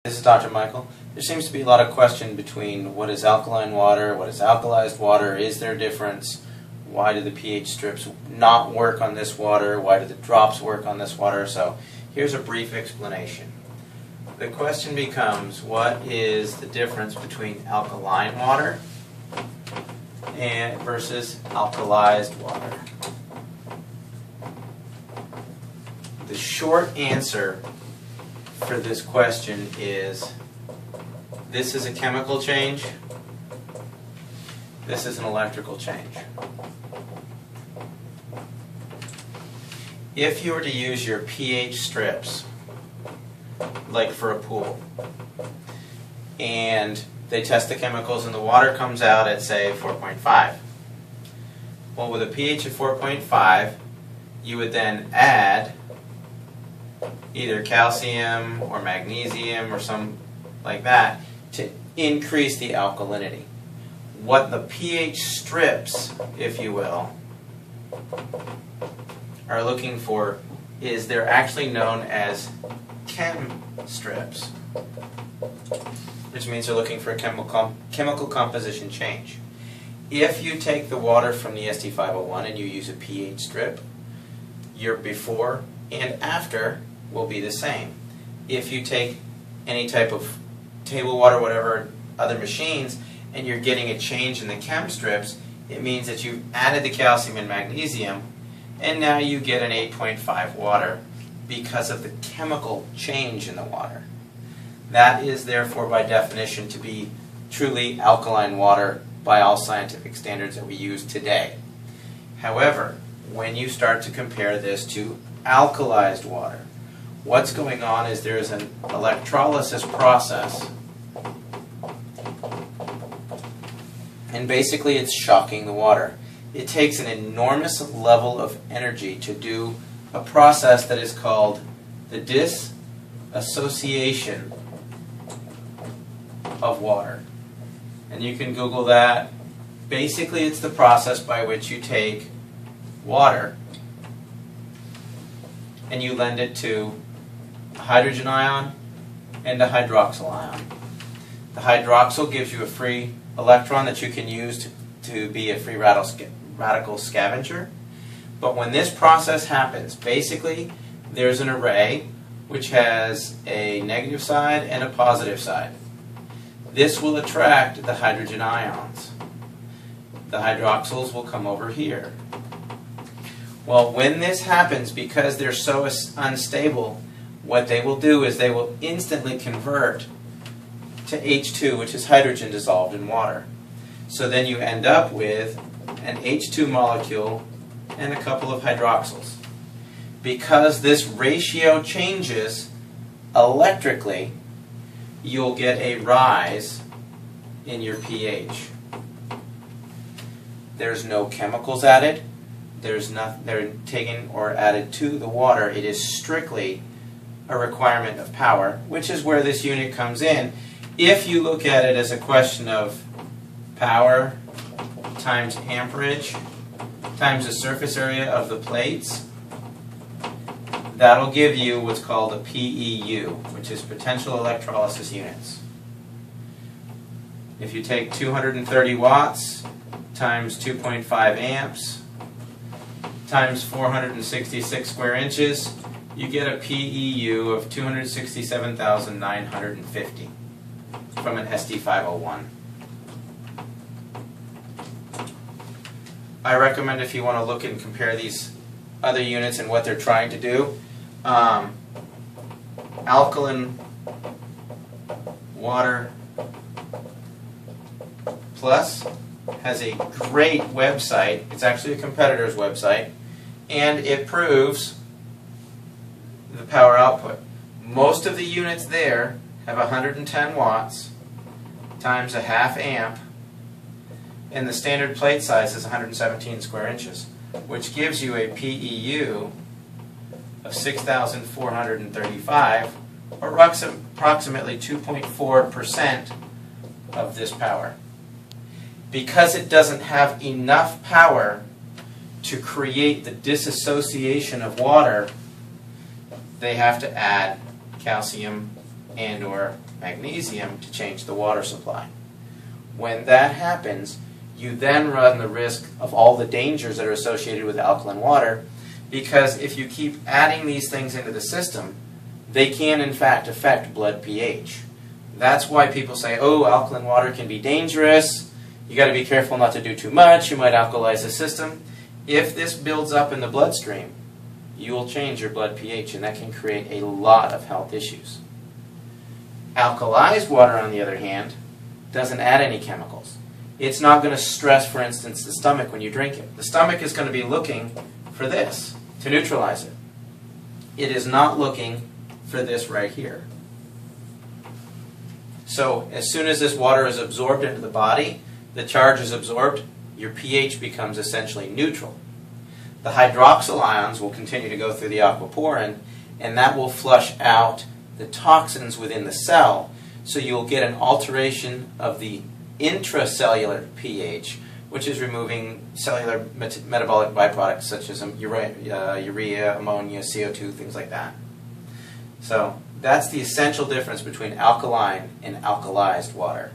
This is Dr. Michael. There seems to be a lot of question between what is alkaline water, what is alkalized water, is there a difference, why do the pH strips not work on this water, why do the drops work on this water. So here's a brief explanation. The question becomes, what is the difference between alkaline water versus alkalized water? The short answer for this question is this is a chemical change, this is an electrical change. If you were to use your pH strips, like for a pool, and they test the chemicals and the water comes out at, say, 4.5. Well, with a pH of 4.5, you would then add either calcium or magnesium or some like that to increase the alkalinity. What the pH strips, if you will, are looking for is they're actually known as chem strips, which means they're looking for a chemical composition change. If you take the water from the SD501 and you use a pH strip, your before and after will be the same. If you take any type of table water, whatever other machines, and you're getting a change in the chem strips, it means that you've added the calcium and magnesium, and now you get an 8.5 water because of the chemical change in the water. That is therefore by definition to be truly alkaline water by all scientific standards that we use today. However, when you start to compare this to alkalized water, what's going on is there's an electrolysis process, and basically it's shocking the water. It takes an enormous level of energy to do a process that is called the disassociation of water. And you can Google that. Basically, it's the process by which you take water and you lend it to a hydrogen ion and a hydroxyl ion. The hydroxyl gives you a free electron that you can use to be a free radical scavenger. But when this process happens, basically there's an array which has a negative side and a positive side. This will attract the hydrogen ions. The hydroxyls will come over here. Well, when this happens, because they're so unstable, what they will do is they will instantly convert to H2, which is hydrogen dissolved in water. So then you end up with an H2 molecule and a couple of hydroxyls. Because this ratio changes electrically, you'll get a rise in your pH. There's no chemicals added. They're taken or added to the water. It is strictly a requirement of power, which is where this unit comes in. If you look at it as a question of power times amperage times the surface area of the plates, that'll give you what's called a PEU, which is potential electrolysis units. If you take 230 watts times 2.5 amps times 466 square inches, you get a PEU of 267,950 from an SD501. I recommend, if you want to look and compare these other units and what they're trying to do, Alkaline Water Plus has a great website. It's actually a competitor's website, and it proves the power output. Most of the units there have 110 watts times a half amp, and the standard plate size is 117 square inches, which gives you a PEU of 6,435, or approximately 2.4% of this power. Because it doesn't have enough power to create the disassociation of water, they have to add calcium and or magnesium to change the water supply. When that happens, you then run the risk of all the dangers that are associated with alkaline water, because if you keep adding these things into the system, they can in fact affect blood pH. That's why people say, oh, alkaline water can be dangerous, you got to be careful not to do too much, you might alkalize the system. If this builds up in the bloodstream, you will change your blood pH, and that can create a lot of health issues. Alkalized water, on the other hand, doesn't add any chemicals. It's not going to stress, for instance, the stomach when you drink it. The stomach is going to be looking for this to neutralize it. It is not looking for this right here. So as soon as this water is absorbed into the body, the charge is absorbed, your pH becomes essentially neutral. The hydroxyl ions will continue to go through the aquaporin, and that will flush out the toxins within the cell, so you'll get an alteration of the intracellular pH, which is removing cellular metabolic byproducts such as urea, ammonia, CO2, things like that. So that's the essential difference between alkaline and alkalized water.